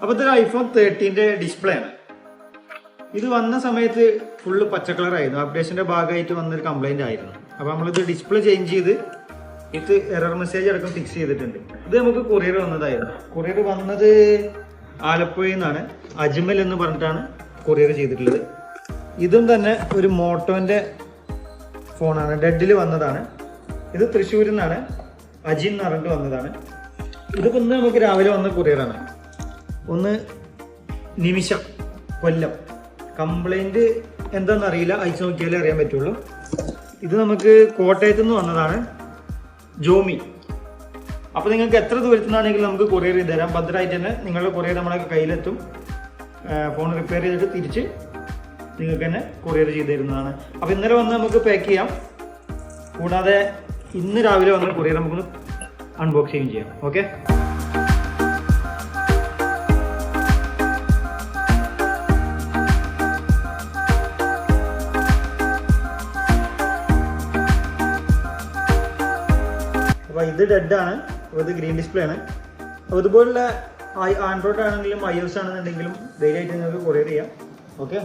അപ്പോൾ ഇതൊരു iPhone 13ന്റെ display ആണ്. ഇത് വന്ന സമയത്ത് ഫുള്ള് പച്ചക്കളറായിരുന്നു. അപ്ഡേഷൻ്റെ ഭാഗമായിട്ട് വന്നൊരു കംപ്ലൈൻറ്റ് ആയിരുന്നു. അപ്പോൾ നമ്മളിത് ഡിസ്പ്ലേ ചേഞ്ച് ചെയ്ത് ഇത് എറർ മെസ്സേജ് അടക്കം ഫിക്സ് ചെയ്തിട്ടുണ്ട്. ഇത് നമുക്ക് കൊറിയർ വന്നതായിരുന്നു. കൊറിയർ വന്നത് ആലപ്പുഴയിൽ നിന്നാണ്. അജ്മൽ എന്ന് പറഞ്ഞിട്ടാണ് കൊറിയർ ചെയ്തിട്ടുള്ളത്. ഇതും തന്നെ ഒരു മോട്ടോൻ്റെ ഫോണാണ്, ഡെഡിൽ വന്നതാണ്. ഇത് തൃശ്ശൂരിൽ നിന്നാണ്, അജിൻ എന്ന് പറഞ്ഞിട്ട് വന്നതാണ്. ഇതിപ്പോൾ ഇന്ന് നമുക്ക് രാവിലെ വന്ന കൊറിയറാണ്. ഒന്ന് നിമിഷം, കൊല്ലം. കംപ്ലൈൻറ്റ് എന്താണെന്ന് അറിയില്ല, അയച്ചു നോക്കിയാലേ അറിയാൻ പറ്റുള്ളൂ. ഇത് നമുക്ക് കോട്ടയത്തു നിന്ന് വന്നതാണ്, ജോമി. അപ്പോൾ നിങ്ങൾക്ക് എത്ര ദൂരത്തു നിന്നാണെങ്കിലും നമുക്ക് കൊറിയർ ചെയ്ത് തരാം. ഭദ്രമായിട്ട് തന്നെ നിങ്ങളുടെ കൊറിയർ നമ്മളെ കയ്യിലെത്തും. ഫോൺ റിപ്പയർ ചെയ്തിട്ട് തിരിച്ച് നിങ്ങൾക്ക് തന്നെ കൊറിയർ ചെയ്ത് തരുന്നതാണ്. അപ്പോൾ ഇന്നലെ വന്ന് നമുക്ക് പാക്ക് ചെയ്യാം. കൂടാതെ ഇന്ന് രാവിലെ വന്ന കൊറിയർ നമുക്കൊന്ന് അൺബോക്സിങ് ചെയ്യാം. ഓക്കെ, അപ്പോൾ ഇത് ഡെഡാണ്. അപ്പോൾ ഇത് ഗ്രീൻ ഡിസ്പ്ലേ ആണ്. അപ്പോൾ ഇതുപോലുള്ള ആൻഡ്രോയിഡ് ആണെങ്കിലും iOS ആണെന്നുണ്ടെങ്കിലും ധൈര്യമായിട്ട് നിങ്ങൾക്ക് കൊറിയർ ചെയ്യാം. ഓക്കെ.